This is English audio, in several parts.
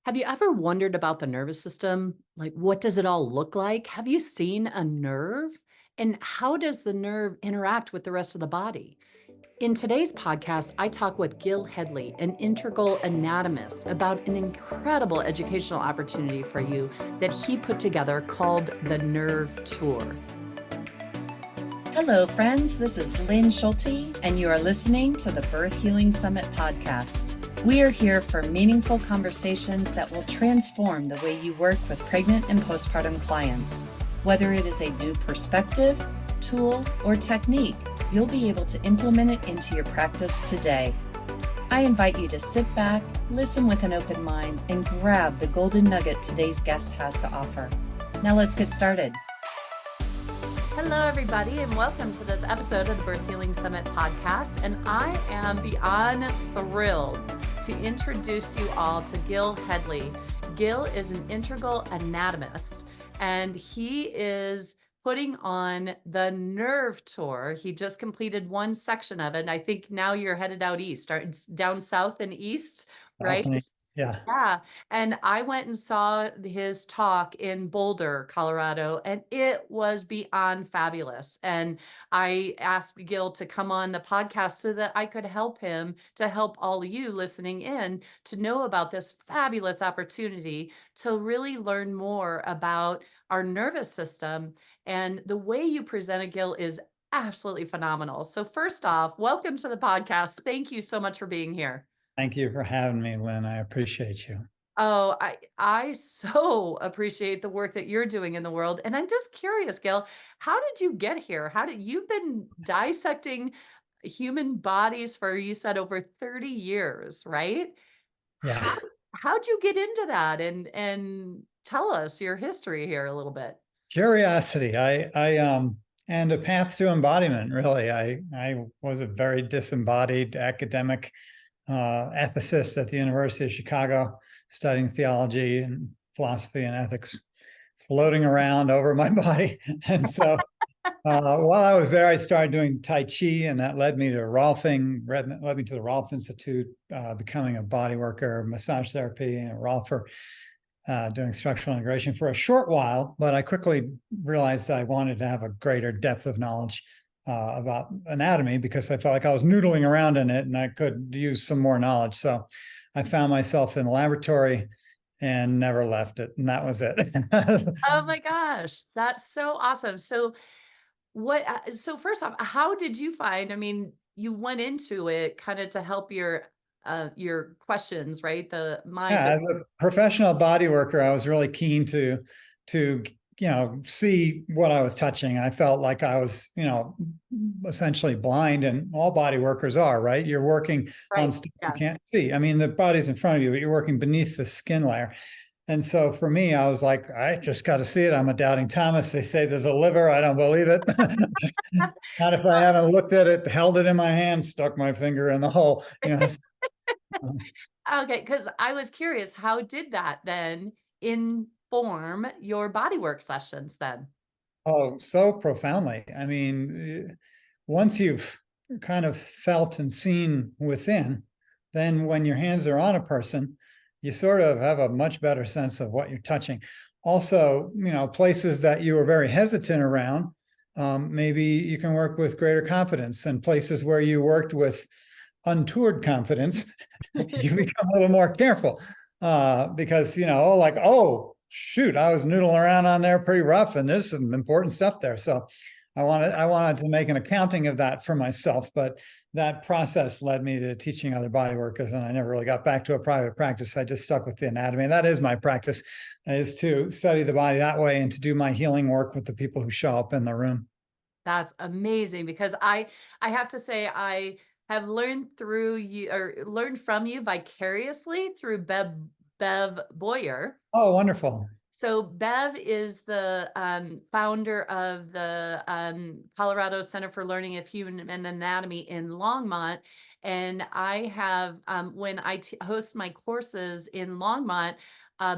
Have you ever wondered about the nervous system? Like, what does it all look like? Have you seen a nerve? And how does the nerve interact with the rest of the body? In today's podcast, I talk with Gil Hedley, an integral anatomist, about an incredible educational opportunity for you that he put together called the Nerve Tour. Hello, friends. This is Lynn Schulte, and you are listening to the Birth Healing Summit podcast. We are here for meaningful conversations that will transform the way you work with pregnant and postpartum clients. Whether it is a new perspective, tool, or technique, you'll be able to implement it into your practice today. I invite you to sit back, listen with an open mind, and grab the golden nugget today's guest has to offer. Now let's get started. Hello, everybody, and welcome to this episode of the Birth Healing Summit podcast. And I am beyond thrilled to introduce you all to Gil Hedley. Gil is an integral anatomist, and he is putting on the Nerve Tour. He just completed one section of it, and I think now you're headed out east, or down south and east, right? Yeah. Yeah. And I went and saw his talk in Boulder, Colorado, and it was beyond fabulous. And I asked Gil to come on the podcast so that I could help him to help all of you listening in to know about this fabulous opportunity to really learn more about our nervous system. And the way you presented, Gil, is absolutely phenomenal. So first off, welcome to the podcast. Thank you so much for being here. Thank you for having me, Lynn. I appreciate you. Oh, I so appreciate the work that you're doing in the world. And I'm just curious, Gail, how did you get here? You've been dissecting human bodies for, you said, over 30 years, right? Yeah. How'd you get into that? And tell us your history here a little bit. Curiosity. And a path to embodiment, really. I was a very disembodied academic ethicist at the University of Chicago, studying theology and philosophy and ethics, floating around over my body. And so while I was there, I started doing Tai Chi, and that led me to Rolfing, led me to the Rolf Institute, becoming a body worker, massage therapy, and a Rolfer, doing structural integration for a short while. But I quickly realized I wanted to have a greater depth of knowledge about anatomy, because I felt like I was noodling around in it and I could use some more knowledge. So I found myself in the laboratory and never left it. And that was it. Oh my gosh, that's so awesome. So so first off, how did you find, I mean, you went into it kind of to help your questions, right? The mind. Yeah, as a professional body worker, I was really keen to see what I was touching. I felt like I was, essentially blind, and all body workers are, right? You're working on stuff you can't see. I mean, the body's in front of you, but you're working beneath the skin layer. And so for me, I was like, I just got to see it. I'm a doubting Thomas. They say there's a liver. I don't believe it. Not if I haven't looked at it, held it in my hand, stuck my finger in the hole. Okay, because I was curious, how did that then inform your bodywork sessions then? Oh, so profoundly. I mean, once you've kind of felt and seen within, then when your hands are on a person, you sort of have a much better sense of what you're touching. Also, places that you were very hesitant around, maybe you can work with greater confidence, and places where you worked with untoward confidence, you become a little more careful, because, oh, shoot, I was noodling around on there pretty rough, and there's some important stuff there. So I wanted to make an accounting of that for myself, but that process led me to teaching other body workers, and I never really got back to a private practice. I just stuck with the anatomy, and that is my practice, is to study the body that way and to do my healing work with the people who show up in the room. That's amazing, because I have to say I have learned through you, or learned from you vicariously through Bev Boyer. Oh, wonderful. So Bev is the founder of the Colorado Center for Learning of Human Anatomy in Longmont. And I have, when I host my courses in Longmont,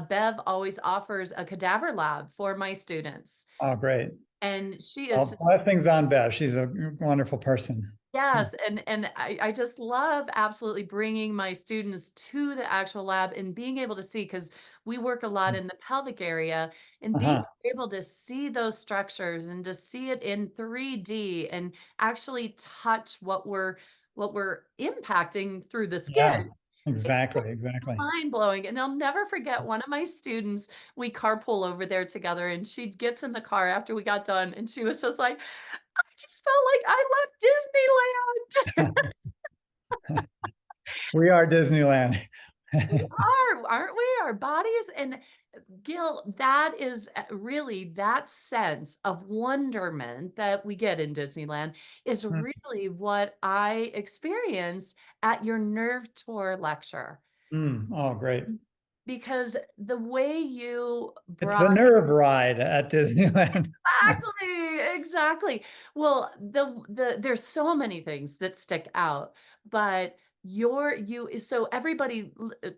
Bev always offers a cadaver lab for my students. Oh, great. And she is Blessings on Bev. She's a wonderful person. Yes, and I just love absolutely bringing my students to the actual lab and being able to see, because we work a lot in the pelvic area, and being Uh-huh. able to see those structures and to see it in 3D and actually touch what we're impacting through the skin. Yeah, exactly, exactly. Mind blowing. And I'll never forget one of my students, we carpool over there together, and she gets in the car after we got done and she was just like, I just felt like I left Disneyland. We are Disneyland. We are, aren't we? Our bodies. And Gil, that is really that sense of wonderment that we get in Disneyland is really what I experienced at your nerve tour lecture. Oh, great. Because the way you It's the brought nerve ride at Disneyland. exactly, exactly. Well, there's so many things that stick out, but so everybody,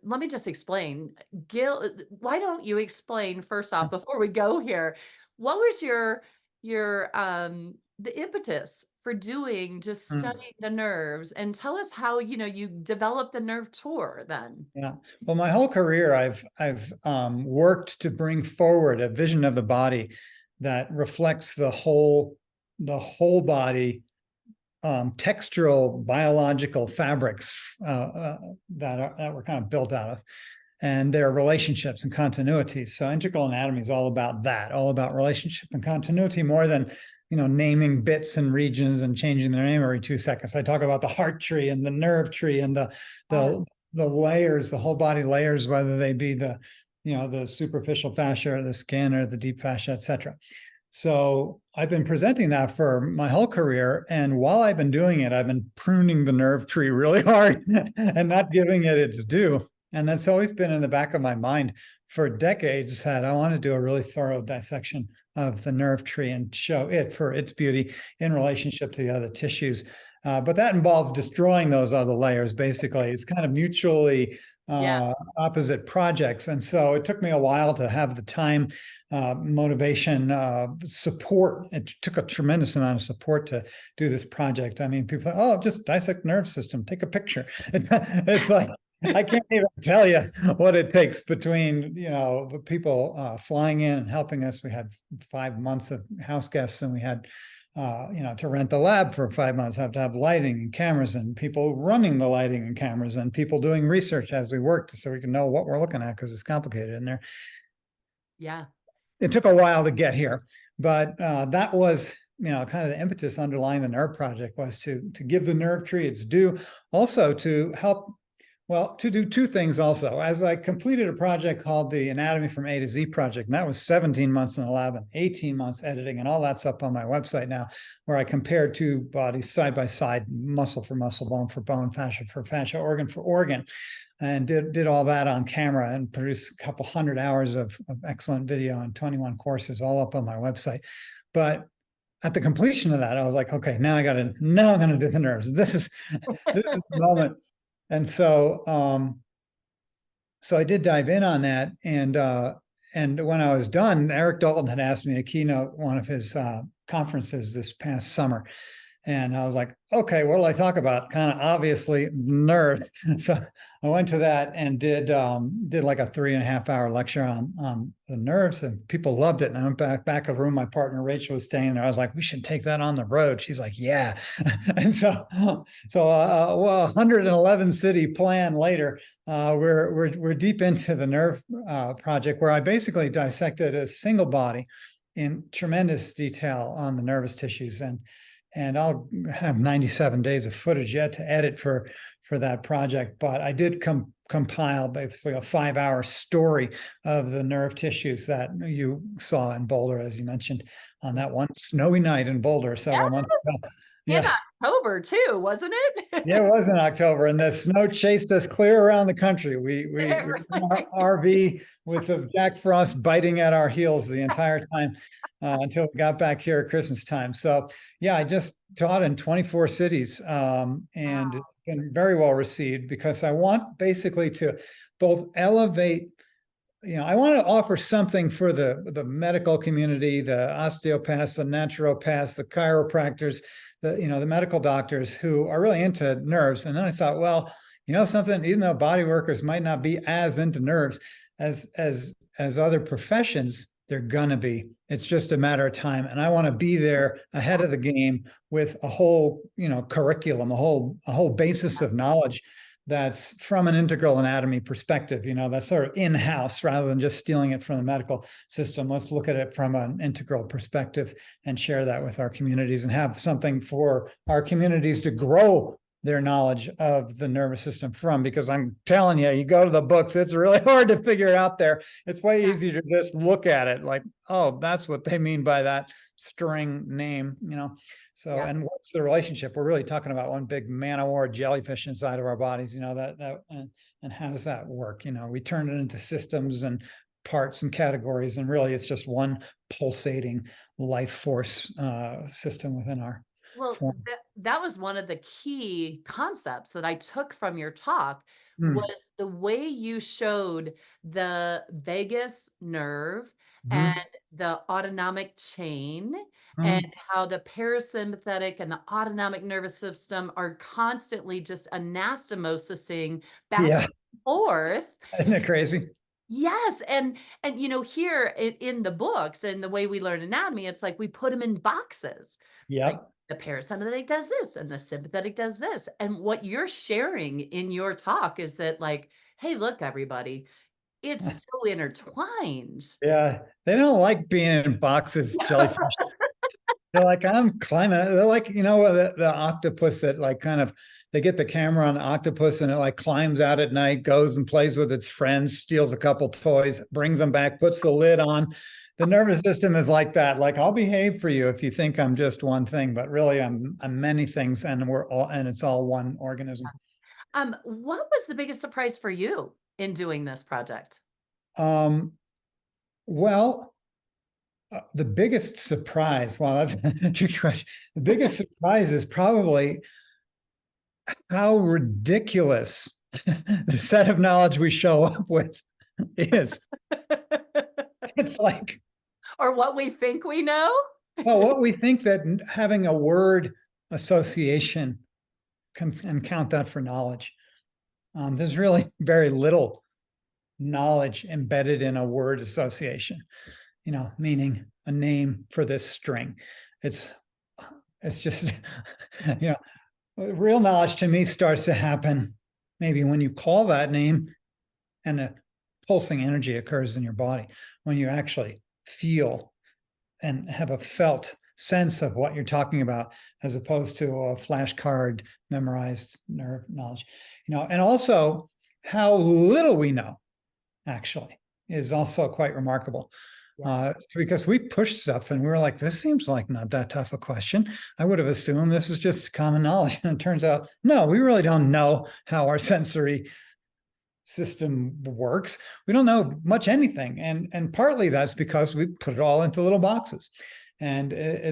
let me just explain. Gil, why don't you explain first off before we go here, what was your the impetus for doing just Mm. studying the nerves, and tell us how, you developed the nerve tour then. Yeah. Well, my whole career, I've worked to bring forward a vision of the body that reflects the whole body, textural biological fabrics that we're kind of built out of, and their relationships and continuities. So integral anatomy is all about that, all about relationship and continuity, more than naming bits and regions and changing their name every 2 seconds. I talk about the heart tree and the nerve tree and Ah, the layers, the whole body layers, whether they be the superficial fascia or the skin or the deep fascia, etc. So I've been presenting that for my whole career. And while I've been doing it, I've been pruning the nerve tree really hard and not giving it its due. And that's always been in the back of my mind for decades, that I want to do a really thorough dissection of the nerve tree and show it for its beauty in relationship to the other tissues. But that involves destroying those other layers, basically. It's kind of mutually yeah, opposite projects. And so it took me a while to have the time, motivation, support. It took a tremendous amount of support to do this project. I mean, people think, oh, just dissect nerve system, take a picture. It's like, I can't even tell you what it takes between, people flying in and helping us. We had 5 months of house guests, and we had to rent the lab for 5 months, have to have lighting and cameras and people running the lighting and cameras and people doing research as we worked so we can know what we're looking at, because it's complicated in there. yeah. It took a while to get here, but that was, kind of the impetus underlying the nerve project, was to give the nerve tree its due, also to help. Well, to do two things also. As I completed a project called the Anatomy from A to Z project, and that was 17 months in the lab and 18 months editing, and all that's up on my website now, where I compared two bodies side by side, muscle for muscle, bone for bone, fascia for fascia, organ for organ, and did all that on camera and produced a couple hundred hours of excellent video and 21 courses, all up on my website. But at the completion of that, I was like, okay, now I'm going to do the nerves. This is the moment. And so I did dive in on that. And when I was done, Eric Dalton had asked me to keynote one of his conferences this past summer. And I was like, okay, what will I talk about? Kind of obviously nerve. So I went to that and did like a 3.5 hour lecture on the nerves, and people loved it. And I went back of the room. My partner Rachel was staying there. I was like, we should take that on the road. She's like, yeah. And well, 111 city plan later, we're deep into the nerve project, where I basically dissected a single body in tremendous detail on the nervous tissues, and I'll have 97 days of footage yet to edit for that project. But I did compile basically a 5-hour story of the nerve tissues that you saw in Boulder, as you mentioned, on that one snowy night in Boulder several months ago. In Yeah. October too, wasn't Yeah, it? it was in October, and the snow chased us clear around the country. We were in our RV with the Jack Frost biting at our heels the entire time, until we got back here at Christmas time. So yeah, I just taught in 24 cities, and it's been very well received, because I want basically to both elevate. I want to offer something for the medical community, the osteopaths, the naturopaths, the chiropractors, the medical doctors who are really into nerves. And then I thought, well, something, even though body workers might not be as into nerves as other professions, they're gonna be. It's just a matter of time. And I want to be there ahead of the game with a whole, curriculum, a whole basis of knowledge that's from an integral anatomy perspective, that's sort of in-house rather than just stealing it from the medical system. Let's look at it from an integral perspective and share that with our communities and have something for our communities to grow their knowledge of the nervous system from, because I'm telling you, you go to the books, it's really hard to figure out there. It's way easier to just look at it like, oh, that's what they mean by that string name, So, and what's the relationship? We're really talking about one big man-o-war jellyfish inside of our bodies, and how does that work? We turn it into systems and parts and categories, and really it's just one pulsating life force system within our Well, form. that was one of the key concepts that I took from your talk Mm. was the way you showed the vagus nerve and Mhm. the autonomic chain and Mhm. how the parasympathetic and the autonomic nervous system are constantly just anastomosing back Yeah, and forth. isn't it crazy? Yes, and here in the books and the way we learn anatomy, it's like we put them in boxes. Like Yep. the parasympathetic does this and the sympathetic does this. And what you're sharing in your talk is that like, hey, look, everybody, it's so intertwined. Yeah, they don't like being in boxes, jellyfish. They're like, I'm climbing. They're like, the octopus that like kind of they get the camera on the octopus and it like climbs out at night, goes and plays with its friends, steals a couple toys, brings them back, puts the lid on. The nervous system is like that. Like, I'll behave for you if you think I'm just one thing, but really I'm many things, and it's all one organism. What was the biggest surprise for you in doing this project? Um, well, the biggest surprise, well, that's a tricky question. The biggest surprise is probably how ridiculous the set of knowledge we show up with is. It's like, Or what we think we know? well, what we think that having a word association and count that for knowledge. There's really very little knowledge embedded in a word association, meaning a name for this string. It's just, real knowledge to me starts to happen maybe when you call that name and a pulsing energy occurs in your body, when you actually feel and have a felt sense of what you're talking about, as opposed to a flashcard memorized nerve knowledge, and also how little we know actually is also quite remarkable. Because we pushed stuff and we were like, this seems like not that tough a question. I would have assumed this was just common knowledge. And it turns out, no, we really don't know how our sensory system works. We don't know much anything. And partly that's because we put it all into little boxes. And it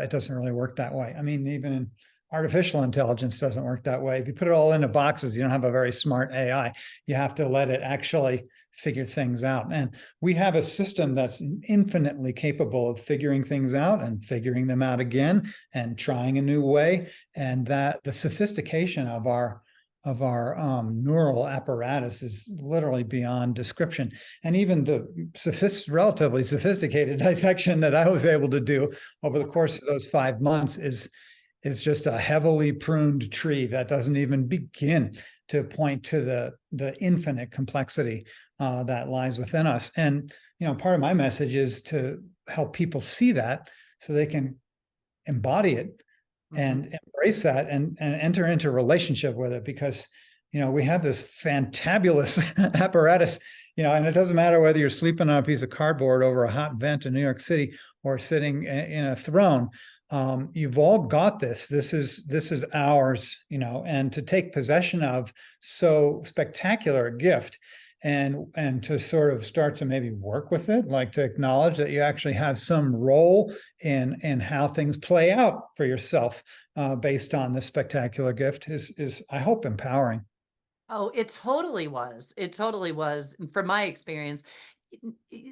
doesn't really work that way. I mean, even in artificial intelligence doesn't work that way. If you put it all into boxes, you don't have a very smart AI. You have to let it actually figure things out. And we have a system that's infinitely capable of figuring things out and figuring them out again and trying a new way. And that the sophistication of our neural apparatus is literally beyond description. And even the relatively sophisticated dissection that I was able to do over the course of those 5 months is just a heavily pruned tree that doesn't even begin to point to the infinite complexity that lies within us. And part of my message is to help people see that so they can embody it and embrace that and enter into a relationship with it, because we have this fantabulous apparatus, and it doesn't matter whether you're sleeping on a piece of cardboard over a hot vent in New York City or sitting in a throne. You've all got this. This is ours, and to take possession of so spectacular a gift and to sort of start to maybe work with it, like to acknowledge that you actually have some role in how things play out for yourself based on this spectacular gift is I hope empowering. Oh, it totally was. It totally was from my experience.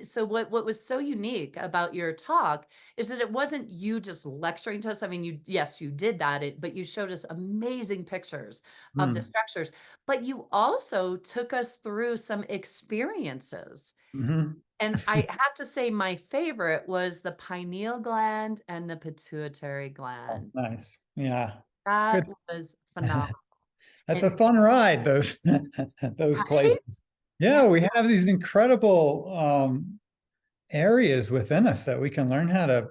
So what was so unique about your talk is that it wasn't you just lecturing to us. I mean, yes, you did that, but you showed us amazing pictures of the Mm. structures, but you also took us through some experiences. Mhm. And I have to say my favorite was the pineal gland and the pituitary Oh, gland. nice. Yeah. That Good. was phenomenal. That's a And fun ride, those those right? places. Yeah. Yeah, we have these incredible areas within us that we can learn how to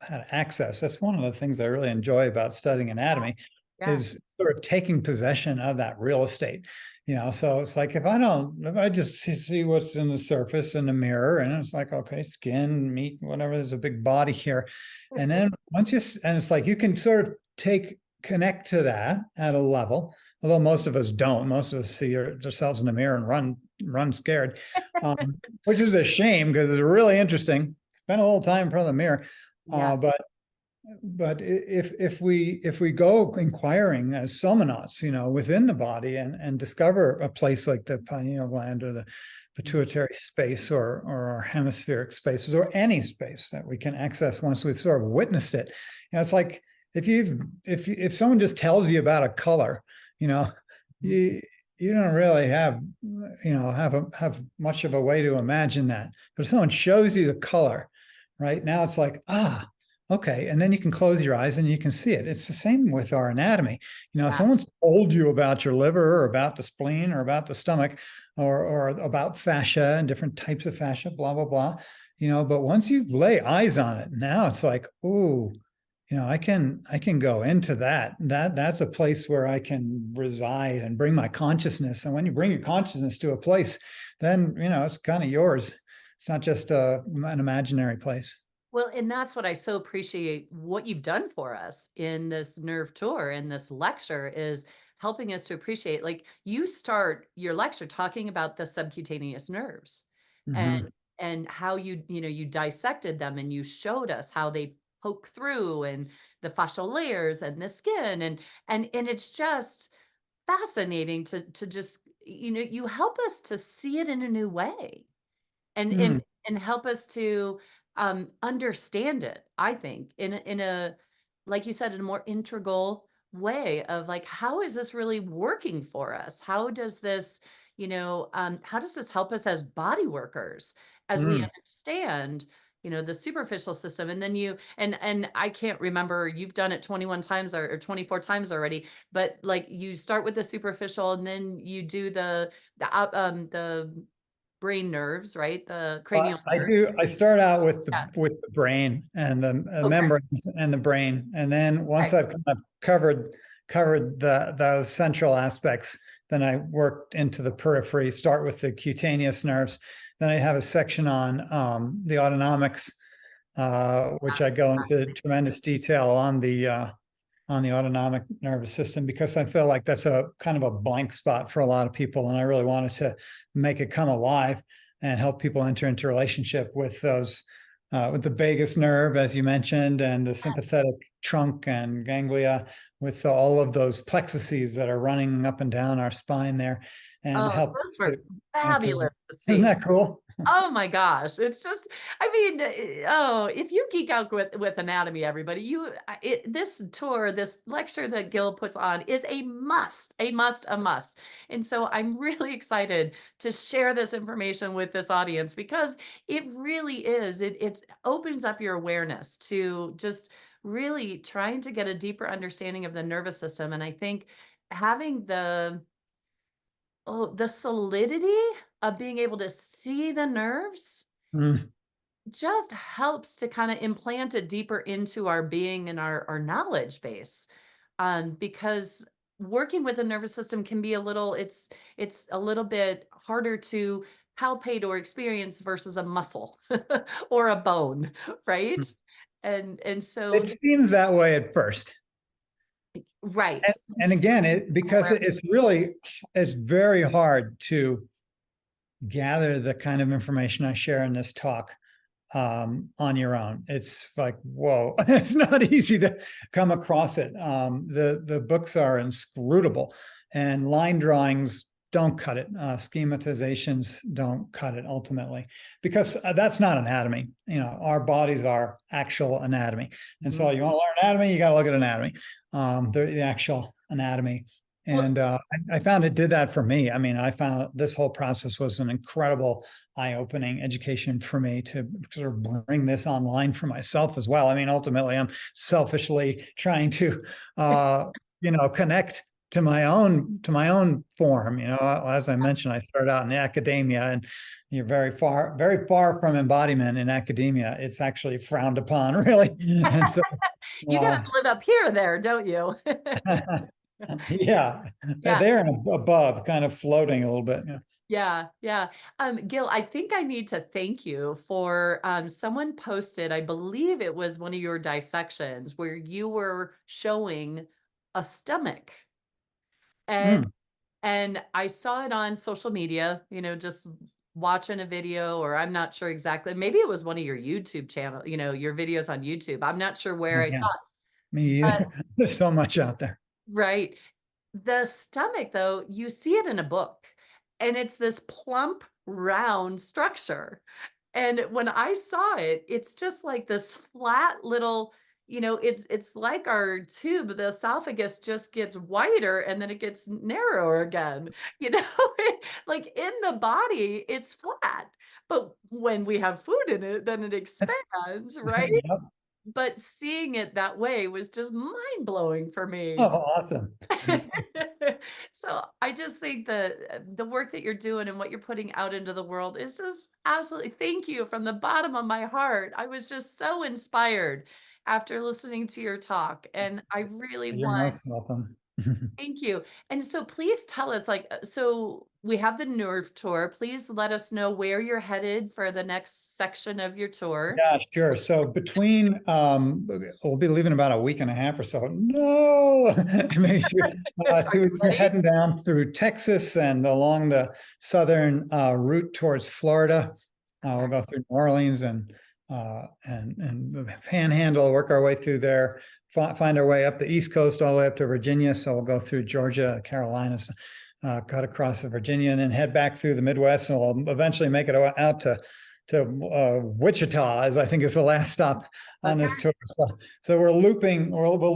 access. That's one of the things I really enjoy about studying anatomy Yeah. is sort of taking possession of that real estate. So it's like if I just see what's in the surface in the mirror, and it's like, okay, skin, meat, whatever, there's a big body here. And then and it's like you can sort of connect to that at a level, although most of us don't. Most of us see ourselves in the mirror and run scared, which is a shame because it's really interesting. Spend a little time in front of the mirror, Yeah. but if we go inquiring as somonauts, within the body and discover a place like the pineal gland or the pituitary space or our hemispheric spaces or any space that we can access once we've sort of witnessed it, it's like if someone just tells you about a color, you know, you you don't really have much of a way to imagine that. But if someone shows you the color, right now it's like, okay. And then you can close your eyes and you can see it. It's the same with our anatomy. Yeah. Someone's told you about your liver or about the spleen or about the stomach or about fascia and different types of fascia, blah, blah, blah. But once you lay eyes on it, now it's like, oh, I can go into that. That's a place where I can reside and bring my consciousness. And when you bring your consciousness to a place, then it's kind of yours. It's not just an imaginary place. Well, and that's what I so appreciate what you've done for us in this nerve tour and this lecture is helping us to appreciate, like you start your lecture talking about the subcutaneous nerves and Mhm. how you dissected them and you showed us how they poke through and the fascial layers and the skin and it's just fascinating to just you help us to see it in a new way and Mm. help us to understand it, I think, in a like you said, in a more integral way of like, how is this really working for us? How does this, how does this help us as body workers as we Mm. understand, the superficial system? And then and I can't remember, you've done it 21 times or 24 times already, but like you start with the superficial and then you do the brain nerves, right? The Well, cranial I nerve. do. I start out with the Yeah. with the brain and the Okay. membranes and the brain, and then once Right. I've kind of covered those central aspects, then I work into the periphery. Start with the cutaneous nerves. Then I have a section on the autonomics, which I go into tremendous detail on the autonomic nervous system because I feel like that's a kind of a blank spot for a lot of people. And I really wanted to make it come alive and help people enter into relationship with the vagus nerve, as you mentioned, and the sympathetic trunk and ganglia with all of those plexuses that are running up and down our spine there and Oh, help those to were enter. fabulous to Isn't see. that cool? Oh my gosh. It's just, I mean, oh, if you geek out with anatomy, everybody, this tour, this lecture that Gil puts on is a must, a must, a must. And so I'm really excited to share this information with this audience because it really is, it opens up your awareness to just really trying to get a deeper understanding of the nervous system. And I think having the solidity of being able to see the nerves Mm. just helps to kinda implant it deeper into our being and our knowledge base, because working with the nervous system can be it's a little bit harder to palpate or experience versus a muscle or a bone, right? And so It seems that way at first. right. And again, it's very hard to gather the kind of information I share in this talk on your own. It's like, whoa, it's not easy to come across it. The books are inscrutable and line drawings don't cut it. Schematizations don't cut it ultimately, because that's not anatomy. Our bodies are actual anatomy. And Mhm. so you want to learn anatomy, you got to look at anatomy, the actual anatomy. Well, And I found it did that for me. I mean, I found this whole process was an incredible eye-opening education for me to sort of bring this online for myself as well. I mean, ultimately, I'm selfishly trying to, connect to my own form. As I mentioned, I started out in academia, and you're very far from embodiment in academia. It's actually frowned upon, really. And so, you have uh, to live up here there, don't you? yeah, Yeah. they're above, kind of floating a little bit. Yeah. Yeah, yeah. Gil, I think I need to thank you for someone posted, I believe it was one of your dissections where you were showing a stomach. And Mm, and I saw it on social media, just watching a video, or I'm not sure exactly. Maybe it was one of your YouTube channel, your videos on YouTube. I'm not sure where I yeah, saw it. me But either. There's so much out there. right. The stomach, though, you see it in a book, and it's this plump, round structure. And when I saw it, it's just like this flat little, it's like our tube, the esophagus just gets wider and then it gets narrower again. You know, like in the body, it's flat. But when we have food in it, then it That's, expands, right? yep. But seeing it that way was just mind blowing for Oh, me. awesome. So I just think that the work that you're doing and what you're putting out into the world is just absolutely, thank you from the bottom of my heart. I was just so inspired after listening to your talk. And I really You're want, most welcome. thank you. And so please tell us, like, so we have the nerve tour. Please let us know where you're headed for the next section of your tour. Yeah, sure. So we'll be leaving about a week and a half or so. No, maybe Are two you weeks. We're ready? heading down through Texas and along the southern route towards Florida. We'll go through New Orleans and the Panhandle, work our way through there, find our way up the East Coast all the way up to Virginia. So we'll go through Georgia, Carolinas, cut across to Virginia, and then head back through the Midwest, and we'll eventually make it out to Wichita, as I think is the last stop on Okay. this tour. So we'll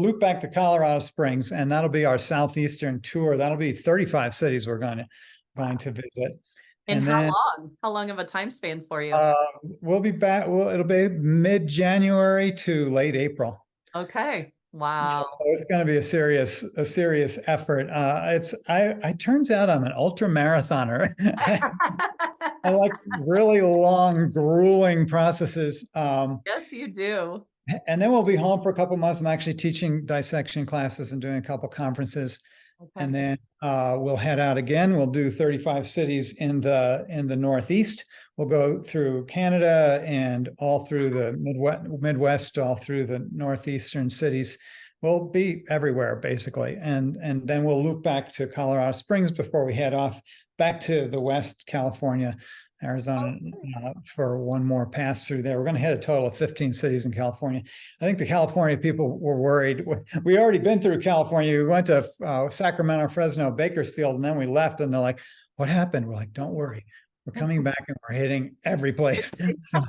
loop back to Colorado Springs, and that'll be our southeastern tour. That'll be 35 cities we're going to visit. And And how then long? How long of a time span for you? uh, we'll be back. It'll be mid-January to late April. Okay. Yeah, Wow. so it's going to be a serious effort. I turns out I'm an ultra marathoner. I like really long, grueling processes. Yes, you do. And then we'll be home for a couple of months. I'm actually teaching dissection classes and doing a couple of conferences. And Okay. then we'll head out again. We'll do 35 cities in the Northeast. We'll go through Canada and all through the Midwest, all through the Northeastern cities. We'll be everywhere basically, and then we'll loop back to Colorado Springs before we head off back to the West, California, Arizona, for one more pass through there. We're going to hit a total of 15 cities in California. I think the California people were worried. We already been through California. We went to Sacramento, Fresno, Bakersfield, and then we left. And they're like, "What happened?" We're like, "Don't worry, we're coming back and we're hitting every place." So,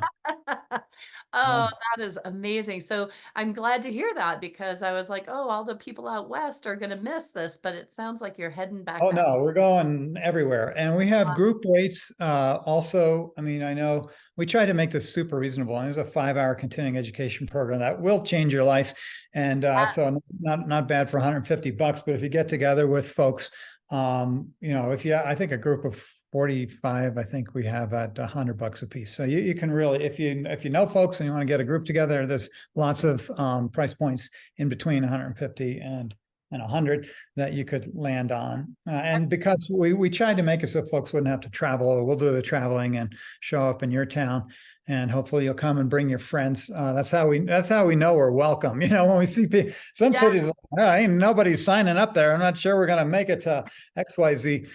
Oh, um, that is amazing. So I'm glad to hear that because I was like, oh, all the people out west are gonna miss this, but it sounds like you're heading back oh up. no, we're going everywhere, and we have group rates. Also, I mean, I know we try to make this super reasonable. And there's a 5-hour continuing education program that will change your life, and so not bad for $150. But if you get together with folks, if you, I think a group of 45, I think we have at $100 a piece. So you can really, if you know folks and you want to get a group together, there's lots of price points in between 150 and 100 that you could land on. And because we tried to make it so folks wouldn't have to travel, we'll do the traveling and show up in your town. And hopefully you'll come and bring your friends. That's how we know we're welcome. When we see some Yeah. cities, ain't nobody's signing up there. I'm not sure we're going to make it to XYZ.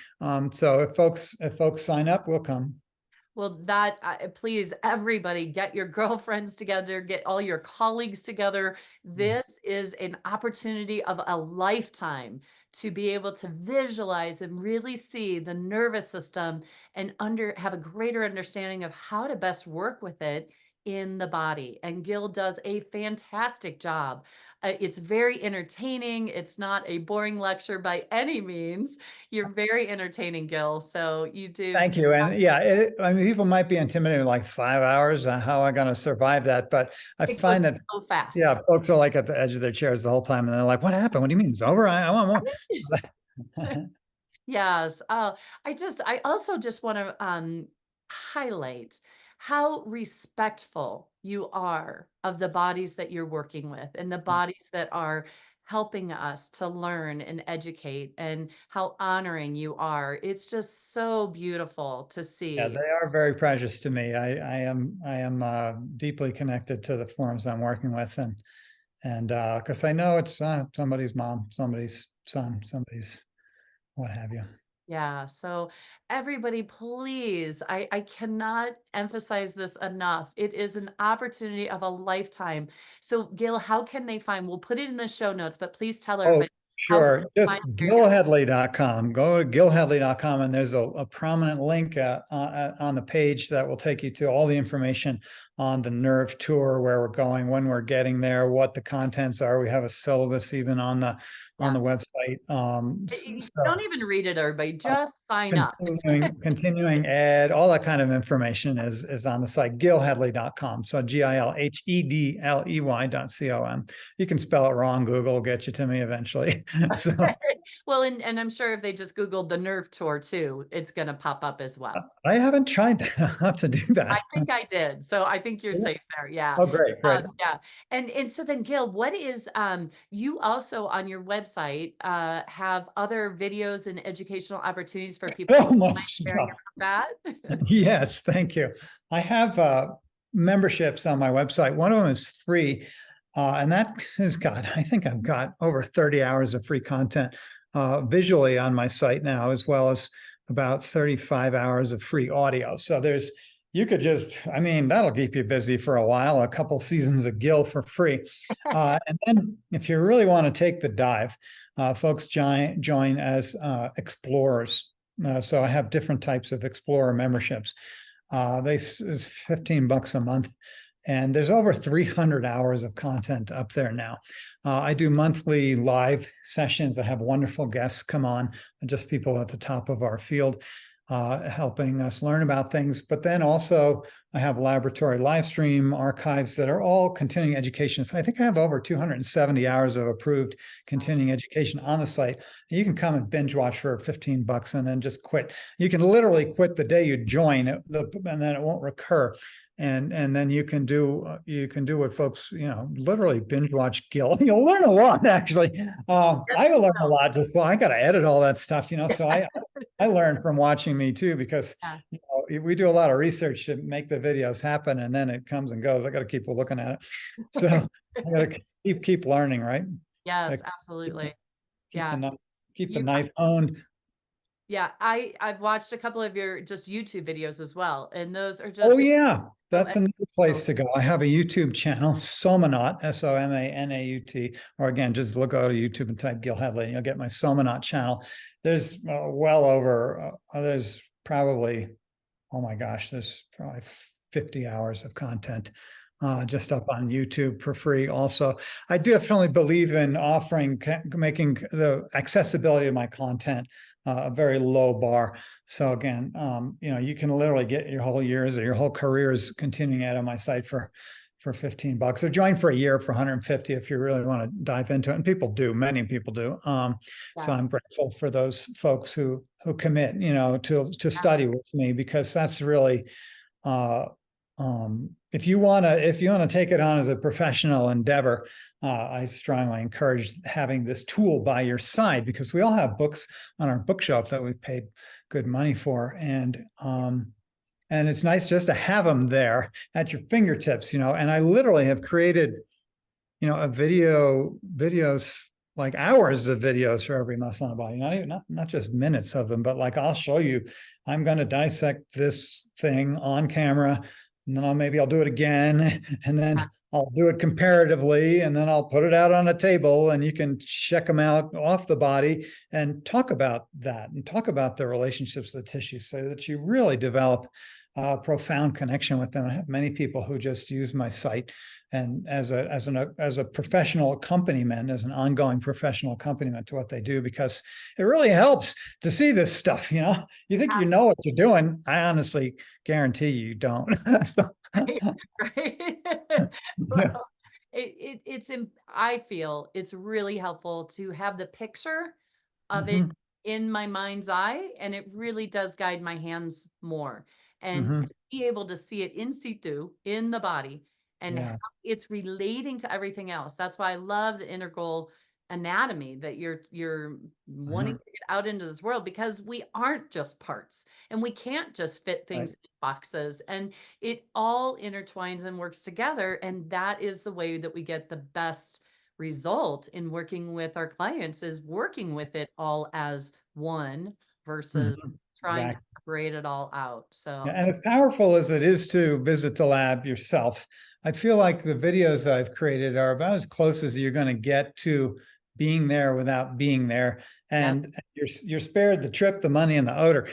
So if folks sign up, we'll come. Well, that please, everybody, get your girlfriends together, get all your colleagues together. This is an opportunity of a lifetime to be able to visualize and really see the nervous system and have a greater understanding of how to best work with it in the body. And Gil does a fantastic job. It's very entertaining. It's not a boring lecture by any means. You're very entertaining, Gil. So you do. Thank you. And yeah, I mean, people might be intimidated like 5 hours. How am I going to survive that? But I It goes find that, so fast. yeah, folks are like at the edge of their chairs the whole time. And they're like, what happened? What do you mean it's over? I want more. Yes. I also just want to highlight how respectful you are of the bodies that you're working with and the bodies that are helping us to learn and educate, and how honoring you are. It's just so beautiful to Yeah, see. they are very precious to me. I am deeply connected to the forums I'm working with, and because I know it's somebody's mom, somebody's son, somebody's what have you. Yeah, so everybody, please, I cannot emphasize this enough. It is an opportunity of a lifetime. So, Gail, how can they find? We'll put it in the show notes, but please tell Oh, everybody how can sure. they Just find your gilhedley.com. Go to gilhedley.com, and there's a prominent link on the page that will take you to all the information on the Nerve Tour, where we're going, when we're getting there, what the contents are. We have a syllabus even on the yeah. website. Don't even read it, everybody. Just sign up. Continuing ed, all that kind of information is on the site, gilhedley.com. So gilhedley.com. You can spell it wrong. Google will get you to me eventually. So Well, and I'm sure if they just Googled the Nerve Tour too, it's going to pop up as well. I haven't tried that. I'll have to do I that. think I did. So I think you're safe there. Yeah. Oh, great, great. Yeah. And so then, Gil, what is you also on your website have other videos and educational opportunities for people So much sharing stuff. about that? Yes, thank you. I have memberships on my website. One of them is free. And that has got, I think I've got over 30 hours of free content visually on my site now, as well as about 35 hours of free audio. So you could just, I mean, that'll keep you busy for a while, a couple seasons of Gil for free. And then if you really want to take the dive, folks join as explorers. So I have different types of explorer memberships. It's $15 a month. And there's over 300 hours of content up there now. I do monthly live sessions. I have wonderful guests come on, just people at the top of our field, helping us learn about things. But then also I have laboratory live stream archives that are all continuing education. So I think I have over 270 hours of approved continuing education on the site. You can come and binge watch for $15 and then just quit. You can literally quit the day you join, and then it won't recur. And then you can do what folks, literally binge watch Gil. You'll learn a lot, actually. I learn a lot just, well, I got to edit all that stuff, so I learn from watching me too, because we do a lot of research to make the videos happen, and then it comes and goes. I got to keep looking at it. So I got to keep learning, right? Yes, absolutely. Keep the knife honed. Yeah, I've watched a couple of your just YouTube videos as well, and those are Oh just yeah, that's another place to go. I have a YouTube channel, Somanaut, Somanaut, or again, just go to YouTube and type Gil Hedley, and you'll get my Somanaut channel. There's there's probably, oh my gosh, there's probably 50 hours of content just up on YouTube for free. Also, I definitely believe in making the accessibility of my content a very low bar. So again, you can literally get your whole years or your whole careers continuing ed on my site for $15, or join for a year for 150 if you really want to dive into it. And many people do. So I'm grateful for those folks who commit, to study with me, because that's really, if you want to take it on as a professional endeavor, I strongly encourage having this tool by your side, because we all have books on our bookshelf that we've paid good money for, and it's nice just to have them there at your fingertips, And I literally have created, videos, like hours of videos for every muscle in the body, not just minutes of them, but like I'll show you, I'm going to dissect this thing on camera. and then maybe I'll do it again, and then I'll do it comparatively, and then I'll put it out on a table, and you can check them out off the body and talk about that and talk about the relationships of the tissue so that you really develop a profound connection with them. I have many people who just use my site and as a professional accompaniment, as an ongoing professional accompaniment to what they do, because it really helps to see this stuff. You think you know what you're doing. I honestly guarantee you don't. So, Right, right. yeah. Well, I feel it's really helpful to have the picture of it Mhm, in my mind's eye, and it really does guide my hands more. And mhm. be able to see it in situ, in the body, and how Yeah, it's relating to everything else. That's why I love the integral anatomy that you're wanting mhm, to get out into this world, because we aren't just parts, and we can't just fit right. things in boxes, and it all intertwines and works together, and that is the way that we get the best result in working with our clients, is working with it all as one versus Mhm, trying to exactly. separate it all out. Yeah, So, and as powerful as it is to visit the lab yourself, I feel like the videos I've created are about as close as you're going to get to being there without being there. yep. And you're spared the trip, the money, and the odor.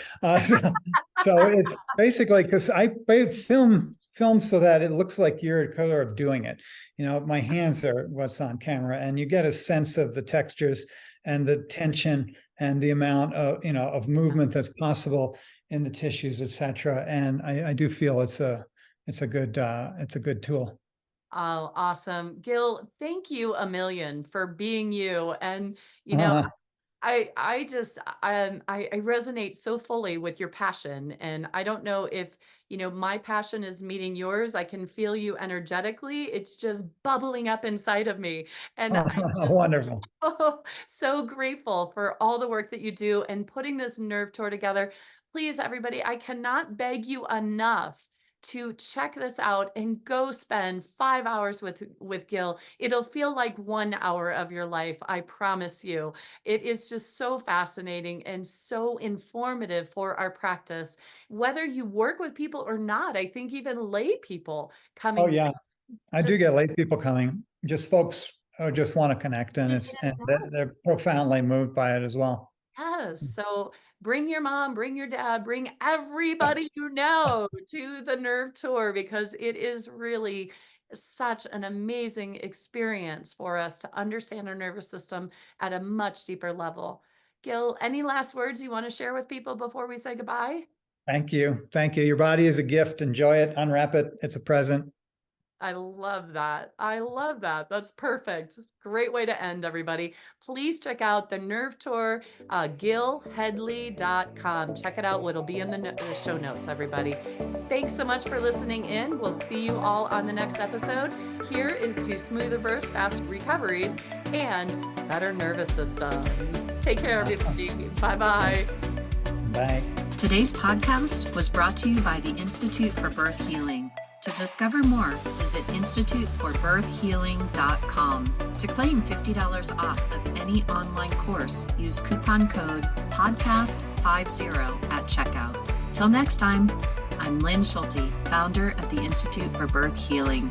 So it's basically because I film so that it looks like you're color of doing it. My hands are what's on camera, and you get a sense of the textures and the tension and the amount of movement that's possible in the tissues, etc. And I do feel it's a good tool. Oh, awesome. Gil, thank you a million for being you. And, Uh, I resonate so fully with your passion, and I don't know if, my passion is meeting yours. I can feel you energetically. It's just bubbling up inside of me. And I'm just Wonderful. so grateful for all the work that you do and putting this nerve tour together. Please, everybody, I cannot beg you enough to check this out and go spend 5 hours with Gil. It'll feel like 1 hour of your life, I promise you. It is just so fascinating and so informative for our practice. Whether you work with people or not, I think even lay people Oh coming yeah, through I do just get late people coming, just folks who just want to connect, and they're profoundly moved by it as well. yes. So bring your mom, bring your dad, bring everybody you know to the Nerve Tour, because it is really such an amazing experience for us to understand our nervous system at a much deeper level. Gil, any last words you want to share with people before we say goodbye? Thank you. Thank you. Your body is a gift. Enjoy it. Unwrap it. It's a present. I love that. I love that. That's perfect. Great way to end, everybody. Please check out the Nerve Tour, gilhedley.com. Check it out. It'll be in the show notes, everybody. Thanks so much for listening in. We'll see you all on the next episode. Here is to smooth reverse, fast recoveries, and better nervous systems. Take care, everybody. Bye-bye. Bye. Today's podcast was brought to you by the Institute for Birth Healing. To discover more, visit instituteforbirthhealing.com. To claim $50 off of any online course, use coupon code PODCAST50 at checkout. Till next time, I'm Lynn Schulte, founder of the Institute for Birth Healing.